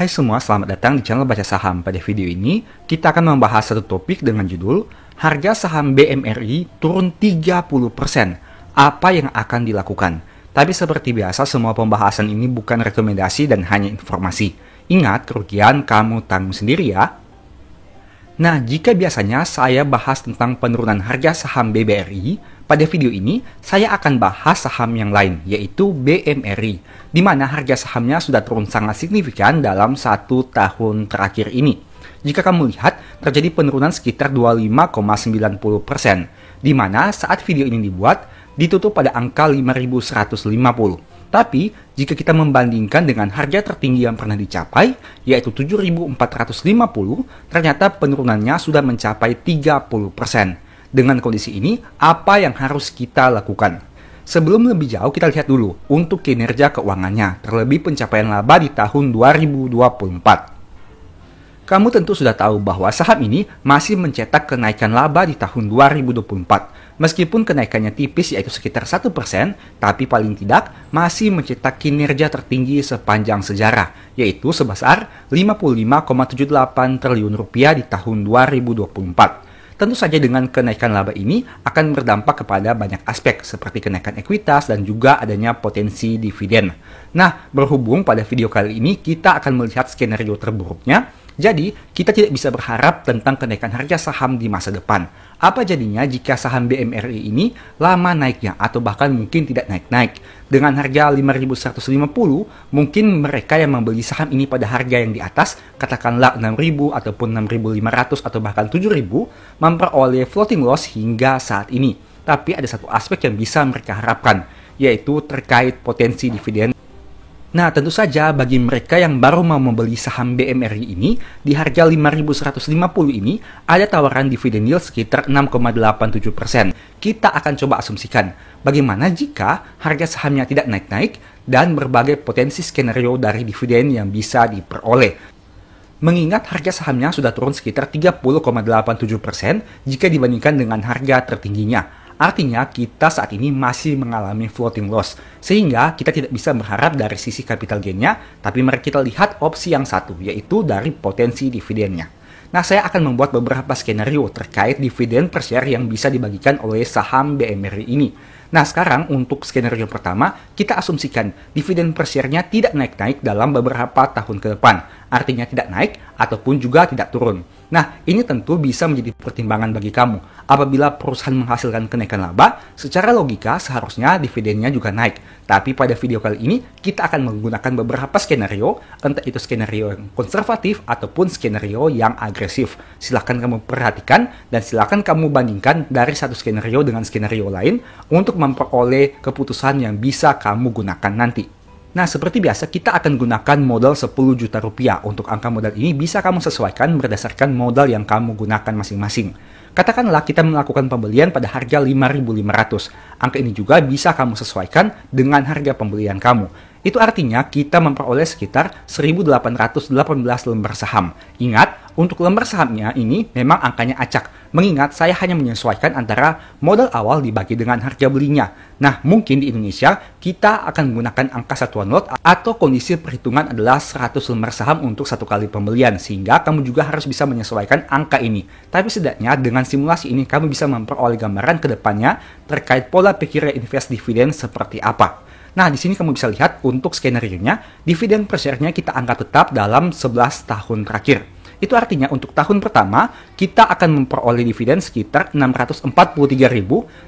Hai semua, selamat datang di channel Baca Saham. Pada video ini, kita akan membahas satu topik dengan judul Harga saham BMRI turun 30%. Apa yang akan dilakukan? Tapi seperti biasa, semua pembahasan ini bukan rekomendasi dan hanya informasi. Ingat, kerugian kamu tanggung sendiri ya. Nah, jika biasanya saya bahas tentang penurunan harga saham BBRI, pada video ini saya akan bahas saham yang lain, yaitu BMRI, di mana harga sahamnya sudah turun sangat signifikan dalam 1 tahun terakhir ini. Jika kamu lihat, terjadi penurunan sekitar 25,90%, di mana saat video ini dibuat, ditutup pada angka 5.150. Tapi, jika kita membandingkan dengan harga tertinggi yang pernah dicapai, yaitu 7.450, ternyata penurunannya sudah mencapai 30%. Dengan kondisi ini, apa yang harus kita lakukan? Sebelum lebih jauh, kita lihat dulu untuk kinerja keuangannya, terlebih pencapaian laba di tahun 2024. Kamu tentu sudah tahu bahwa saham ini masih mencetak kenaikan laba di tahun 2024. Meskipun kenaikannya tipis yaitu sekitar 1%, tapi paling tidak masih mencetak kinerja tertinggi sepanjang sejarah, yaitu sebesar 55,78 triliun rupiah di tahun 2024. Tentu saja dengan kenaikan laba ini akan berdampak kepada banyak aspek seperti kenaikan ekuitas dan juga adanya potensi dividen. Nah, berhubung pada video kali ini kita akan melihat skenario terburuknya, jadi kita tidak bisa berharap tentang kenaikan harga saham di masa depan. Apa jadinya jika saham BMRI ini lama naiknya atau bahkan mungkin tidak naik-naik? Dengan harga 5.150, mungkin mereka yang membeli saham ini pada harga yang di atas, katakanlah 6.000 ataupun 6.500 atau bahkan 7.000, memperoleh floating loss hingga saat ini. Tapi ada satu aspek yang bisa mereka harapkan, yaitu terkait potensi dividen. Nah, tentu saja bagi mereka yang baru mau membeli saham BMRI ini, di harga 5.150 ini, ada tawaran dividen yield sekitar 6,87%. Kita akan coba asumsikan, bagaimana jika harga sahamnya tidak naik-naik dan berbagai potensi skenario dari dividen yang bisa diperoleh. Mengingat harga sahamnya sudah turun sekitar 30,87% jika dibandingkan dengan harga tertingginya. Artinya kita saat ini masih mengalami floating loss, sehingga kita tidak bisa berharap dari sisi capital gain-nya, tapi mari kita lihat opsi yang satu, yaitu dari potensi dividennya. Nah, saya akan membuat beberapa skenario terkait dividen per share yang bisa dibagikan oleh saham BMRI ini. Nah, sekarang untuk skenario pertama, kita asumsikan dividen per share-nya tidak naik-naik dalam beberapa tahun ke depan. Artinya tidak naik ataupun juga tidak turun. Nah, ini tentu bisa menjadi pertimbangan bagi kamu. Apabila perusahaan menghasilkan kenaikan laba, secara logika seharusnya dividennya juga naik. Tapi pada video kali ini, kita akan menggunakan beberapa skenario, entah itu skenario yang konservatif ataupun skenario yang agresif. Silahkan kamu perhatikan dan silahkan kamu bandingkan dari satu skenario dengan skenario lain untuk memperoleh keputusan yang bisa kamu gunakan nanti. Nah, seperti biasa kita akan gunakan modal 10 juta rupiah. Untuk angka modal ini bisa kamu sesuaikan berdasarkan modal yang kamu gunakan masing-masing. Katakanlah kita melakukan pembelian pada harga 5.500. Angka ini juga bisa kamu sesuaikan dengan harga pembelian kamu. Itu artinya kita memperoleh sekitar 1.818 lembar saham. Ingat, untuk lembar sahamnya ini memang angkanya acak. Mengingat saya hanya menyesuaikan antara modal awal dibagi dengan harga belinya. Nah, mungkin di Indonesia kita akan menggunakan angka satuan lot atau kondisi perhitungan adalah 100 lembar saham untuk satu kali pembelian. Sehingga kamu juga harus bisa menyesuaikan angka ini. Tapi setidaknya dengan simulasi ini kamu bisa memperoleh gambaran ke depannya terkait pola pikir reinvest dividen seperti apa. Nah, di sini kamu bisa lihat untuk skenario-nya, dividen per share-nya kita angkat tetap dalam 11 tahun terakhir. Itu artinya untuk tahun pertama, kita akan memperoleh dividen sekitar 643.000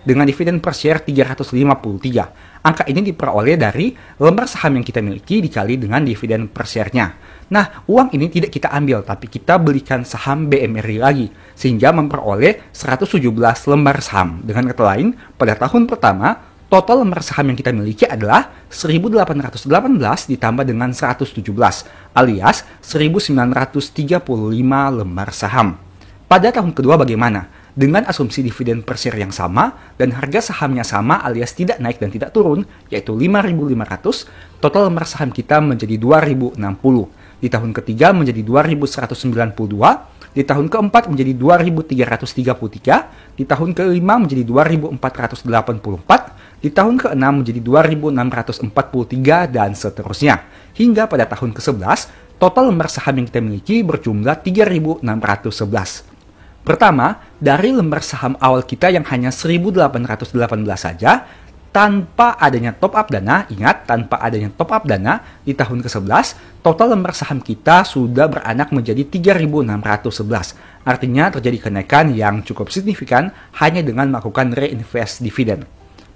dengan dividen per share 353. Angka ini diperoleh dari lembar saham yang kita miliki dikali dengan dividen per share-nya. Nah, uang ini tidak kita ambil, tapi kita belikan saham BMRI lagi, sehingga memperoleh 117 lembar saham. Dengan kata lain, pada tahun pertama, total lembar saham yang kita miliki adalah 1.818 ditambah dengan 117, alias 1.935 lembar saham. Pada tahun kedua bagaimana? Dengan asumsi dividen per share yang sama dan harga sahamnya sama alias tidak naik dan tidak turun, yaitu 5.500, total lembar saham kita menjadi 2.060. Di tahun ketiga menjadi 2.192, di tahun keempat menjadi 2.333, di tahun kelima menjadi 2.484, di tahun ke-6 menjadi 2.643 dan seterusnya. Hingga pada tahun ke-11, total lembar saham yang kita miliki berjumlah 3.611. Pertama, dari lembar saham awal kita yang hanya 1.818 saja, tanpa adanya top up dana, ingat, tanpa adanya top up dana di tahun ke-11, total lembar saham kita sudah beranak menjadi 3.611. Artinya terjadi kenaikan yang cukup signifikan hanya dengan melakukan reinvest dividen.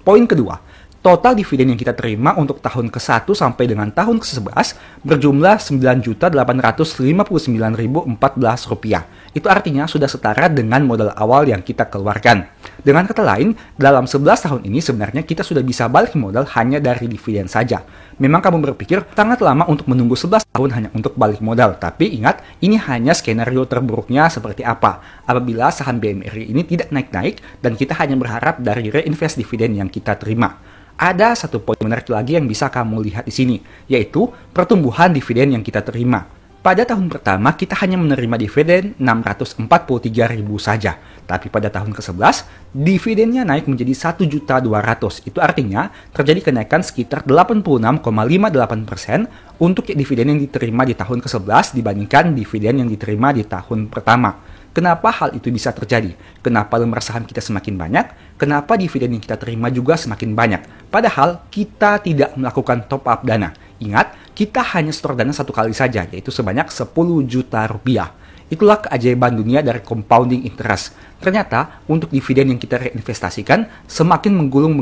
Poin kedua, total dividen yang kita terima untuk tahun ke-1 sampai dengan tahun ke-11 berjumlah Rp9.859.014. Itu artinya sudah setara dengan modal awal yang kita keluarkan. Dengan kata lain, dalam 11 tahun ini sebenarnya kita sudah bisa balik modal hanya dari dividen saja. Memang kamu berpikir sangat lama untuk menunggu 11 tahun hanya untuk balik modal. Tapi ingat, ini hanya skenario terburuknya seperti apa. Apabila saham BMRI ini tidak naik-naik dan kita hanya berharap dari reinvest dividen yang kita terima. Ada satu poin menarik lagi yang bisa kamu lihat di sini, yaitu pertumbuhan dividen yang kita terima. Pada tahun pertama, kita hanya menerima dividen 643.000 saja. Tapi pada tahun ke-11, dividennya naik menjadi 1.200.000. Itu artinya terjadi kenaikan sekitar 86,58% untuk dividen yang diterima di tahun ke-11 dibandingkan dividen yang diterima di tahun pertama. Kenapa hal itu bisa terjadi? Kenapa lembar saham kita semakin banyak? Kenapa dividen yang kita terima juga semakin banyak? Padahal kita tidak melakukan top up dana. Ingat, kita hanya store dana satu kali saja, yaitu sebanyak 10 juta rupiah. Itulah keajaiban dunia dari compounding interest. Ternyata, untuk dividen yang kita reinvestasikan, semakin menggulung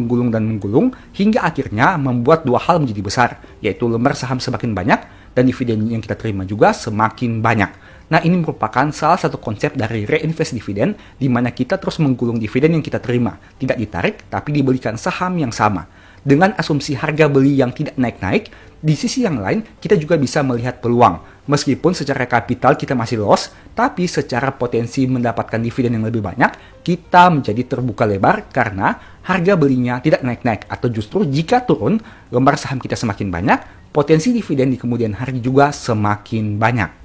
hingga akhirnya membuat dua hal menjadi besar, yaitu lembar saham semakin banyak dan dividen yang kita terima juga semakin banyak. Nah, ini merupakan salah satu konsep dari reinvest dividen, di mana kita terus menggulung dividen yang kita terima. Tidak ditarik, tapi dibelikan saham yang sama. Dengan asumsi harga beli yang tidak naik-naik, di sisi yang lain, kita juga bisa melihat peluang. Meskipun secara kapital kita masih loss, tapi secara potensi mendapatkan dividen yang lebih banyak, kita menjadi terbuka lebar karena harga belinya tidak naik-naik. Atau justru jika turun, lembar saham kita semakin banyak, potensi dividen di kemudian hari juga semakin banyak.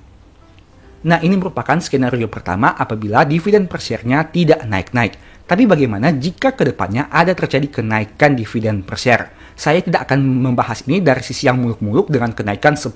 Nah, ini merupakan skenario pertama apabila dividen per share-nya tidak naik-naik. Tapi bagaimana jika ke depannya ada terjadi kenaikan dividen per share? Saya tidak akan membahas ini dari sisi yang muluk-muluk dengan kenaikan 10%,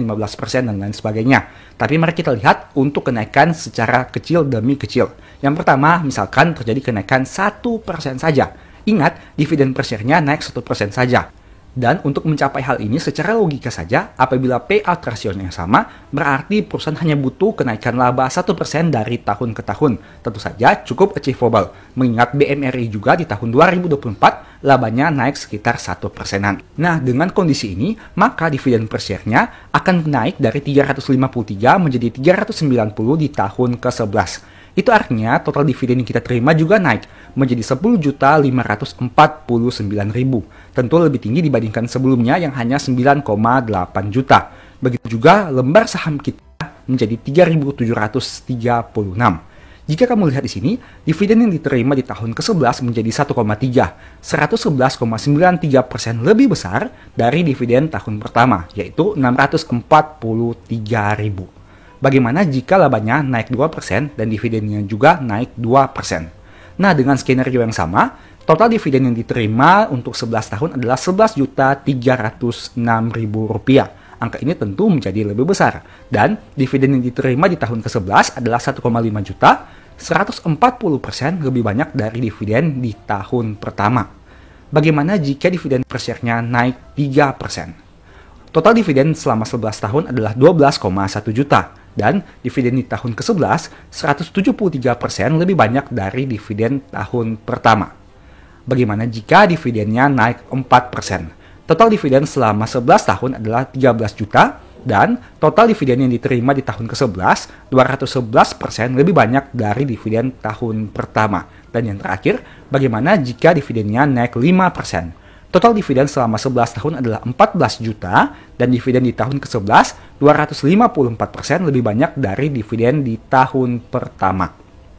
15%, dan lain sebagainya. Tapi mari kita lihat untuk kenaikan secara kecil demi kecil. Yang pertama, misalkan terjadi kenaikan 1% saja. Ingat, dividen per share-nya naik 1% saja. Dan untuk mencapai hal ini secara logika saja, apabila payout ratio-nya sama, berarti perusahaan hanya butuh kenaikan laba 1% dari tahun ke tahun. Tentu saja cukup achievable, mengingat BMRI juga di tahun 2024 labanya naik sekitar 1%-an. Nah, dengan kondisi ini, maka dividen per share-nya akan naik dari 353 menjadi 390 di tahun ke-11. Itu artinya total dividen yang kita terima juga naik menjadi 10.549.000. Tentu lebih tinggi dibandingkan sebelumnya yang hanya 9,8 juta. Begitu juga lembar saham kita menjadi 3.736. Jika kamu lihat di sini, dividen yang diterima di tahun ke-11 menjadi 1,3, 111,93% lebih besar dari dividen tahun pertama, yaitu 643.000. Bagaimana jika labanya naik 2% dan dividennya juga naik 2%? Nah, dengan skenario yang sama, total dividen yang diterima untuk 11 tahun adalah Rp11.306.000. Angka ini tentu menjadi lebih besar. Dan dividen yang diterima di tahun ke-11 adalah 1,5 juta, 140% lebih banyak dari dividen di tahun pertama. Bagaimana jika dividen per share-nya naik 3%? Total dividen selama 11 tahun adalah 12,1 juta. Dan dividen di tahun ke-11, 173% lebih banyak dari dividen tahun pertama. Bagaimana jika dividennya naik 4%? Total dividen selama 11 tahun adalah 13 juta, dan total dividen yang diterima di tahun ke-11, 211% lebih banyak dari dividen tahun pertama. Dan yang terakhir, bagaimana jika dividennya naik 5%? Total dividen selama 11 tahun adalah 14 juta, dan dividen di tahun ke-11, 254% lebih banyak dari dividen di tahun pertama.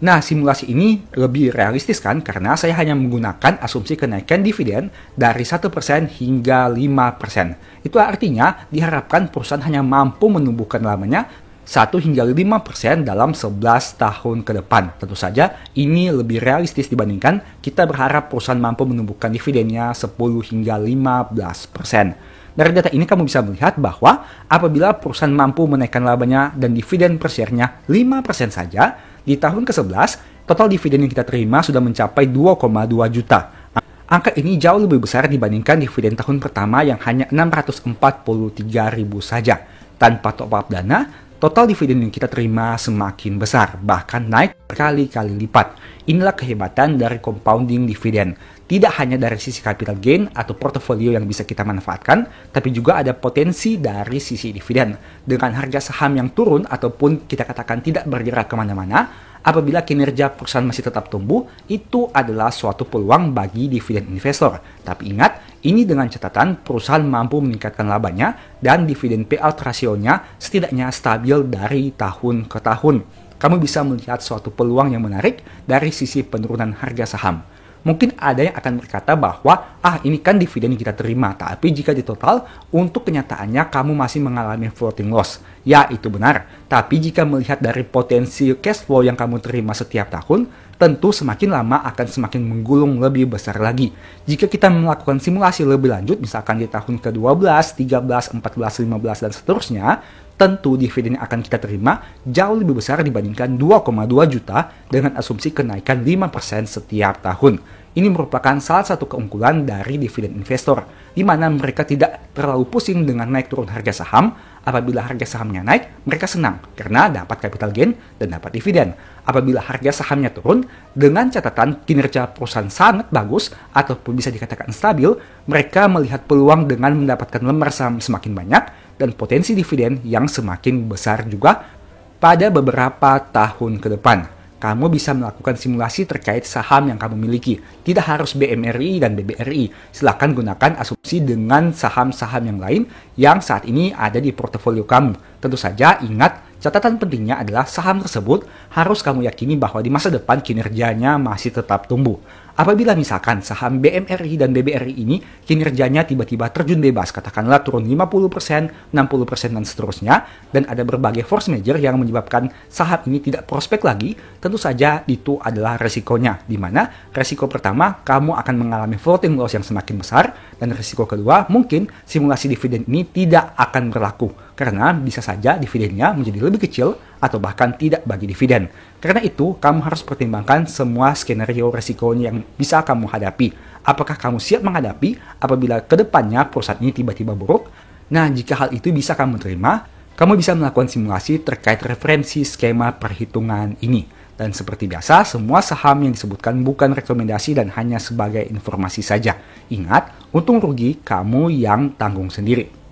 Nah, simulasi ini lebih realistis kan, karena saya hanya menggunakan asumsi kenaikan dividen dari 1% hingga 5%. Itu artinya diharapkan perusahaan hanya mampu menumbuhkan labanya 1 hingga 5% dalam 11 tahun ke depan. Tentu saja ini lebih realistis dibandingkan kita berharap perusahaan mampu menumbuhkan dividennya 10 hingga 15%. Dari data ini kamu bisa melihat bahwa apabila perusahaan mampu menaikkan labanya dan dividen per share-nya 5% saja, di tahun ke-11, total dividen yang kita terima sudah mencapai 2,2 juta. Angka ini jauh lebih besar dibandingkan dividen tahun pertama yang hanya 643.000 saja. Tanpa top-up dana, total dividen yang kita terima semakin besar, bahkan naik berkali-kali lipat. Inilah kehebatan dari compounding dividen. Tidak hanya dari sisi capital gain atau portofolio yang bisa kita manfaatkan, tapi juga ada potensi dari sisi dividen. Dengan harga saham yang turun ataupun kita katakan tidak bergerak kemana-mana, apabila kinerja perusahaan masih tetap tumbuh, itu adalah suatu peluang bagi dividen investor. Tapi ingat, ini dengan catatan perusahaan mampu meningkatkan labanya dan dividen payout rasionya setidaknya stabil dari tahun ke tahun. Kamu bisa melihat suatu peluang yang menarik dari sisi penurunan harga saham. Mungkin ada yang akan berkata bahwa, ini kan dividen yang kita terima, tapi jika ditotal, untuk kenyataannya kamu masih mengalami floating loss. Ya, itu benar. Tapi jika melihat dari potensi cash flow yang kamu terima setiap tahun, tentu semakin lama akan semakin menggulung lebih besar lagi. Jika kita melakukan simulasi lebih lanjut, misalkan di tahun ke-12, 13, 14, 15, dan seterusnya, tentu dividen yang akan kita terima jauh lebih besar dibandingkan 2,2 juta dengan asumsi kenaikan 5% setiap tahun. Ini merupakan salah satu keunggulan dari dividen investor, di mana mereka tidak terlalu pusing dengan naik turun harga saham. Apabila harga sahamnya naik, mereka senang karena dapat capital gain dan dapat dividen. Apabila harga sahamnya turun, dengan catatan kinerja perusahaan sangat bagus ataupun bisa dikatakan stabil, mereka melihat peluang dengan mendapatkan lembar saham semakin banyak dan potensi dividen yang semakin besar juga pada beberapa tahun ke depan. Kamu bisa melakukan simulasi terkait saham yang kamu miliki. Tidak harus BMRI dan BBRI. Silakan gunakan asumsi dengan saham-saham yang lain yang saat ini ada di portofolio kamu. Tentu saja ingat, catatan pentingnya adalah saham tersebut harus kamu yakini bahwa di masa depan kinerjanya masih tetap tumbuh. Apabila misalkan saham BMRI dan BBRI ini kinerjanya tiba-tiba terjun bebas, katakanlah turun 50%, 60%, dan seterusnya, dan ada berbagai force major yang menyebabkan saham ini tidak prospek lagi, tentu saja itu adalah resikonya, di mana resiko pertama, kamu akan mengalami floating loss yang semakin besar, dan resiko kedua, mungkin simulasi dividen ini tidak akan berlaku, karena bisa saja dividennya menjadi lebih kecil atau bahkan tidak bagi dividen. Karena itu, kamu harus pertimbangkan semua skenario resikonya yang bisa kamu hadapi. Apakah kamu siap menghadapi apabila kedepannya perusahaan ini tiba-tiba buruk? Nah, jika hal itu bisa kamu terima, kamu bisa melakukan simulasi terkait referensi skema perhitungan ini. Dan seperti biasa, semua saham yang disebutkan bukan rekomendasi dan hanya sebagai informasi saja. Ingat, untung rugi kamu yang tanggung sendiri.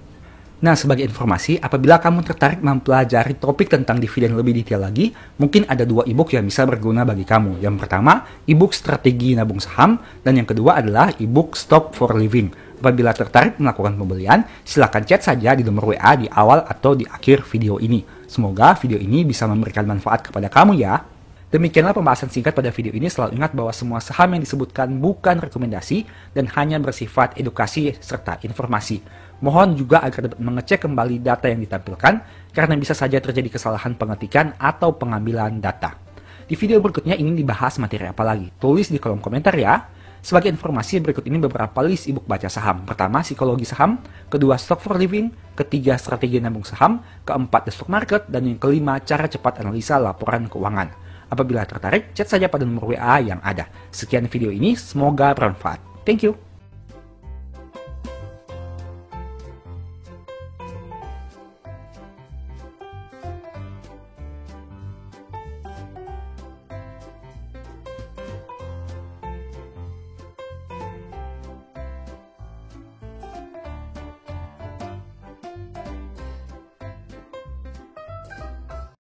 Nah, sebagai informasi, apabila kamu tertarik mempelajari topik tentang dividen lebih detail lagi, mungkin ada 2 e-book yang bisa berguna bagi kamu. Yang pertama, e-book Strategi Nabung Saham, dan yang kedua adalah e-book Stock for Living. Apabila tertarik melakukan pembelian, silakan chat saja di nomor WA di awal atau di akhir video ini. Semoga video ini bisa memberikan manfaat kepada kamu ya. Demikianlah pembahasan singkat pada video ini. Selalu ingat bahwa semua saham yang disebutkan bukan rekomendasi dan hanya bersifat edukasi serta informasi. Mohon juga agar dapat mengecek kembali data yang ditampilkan karena bisa saja terjadi kesalahan pengetikan atau pengambilan data. Di video berikutnya ingin dibahas materi apa lagi? Tulis di kolom komentar ya. Sebagai informasi, berikut ini beberapa list ebook baca saham. Pertama, psikologi saham. Kedua, stock for living. Ketiga, strategi nabung saham. Keempat, the stock market. Dan yang kelima, cara cepat analisa laporan keuangan. Apabila tertarik, chat saja pada nomor WA yang ada. Sekian video ini, semoga bermanfaat. Thank you.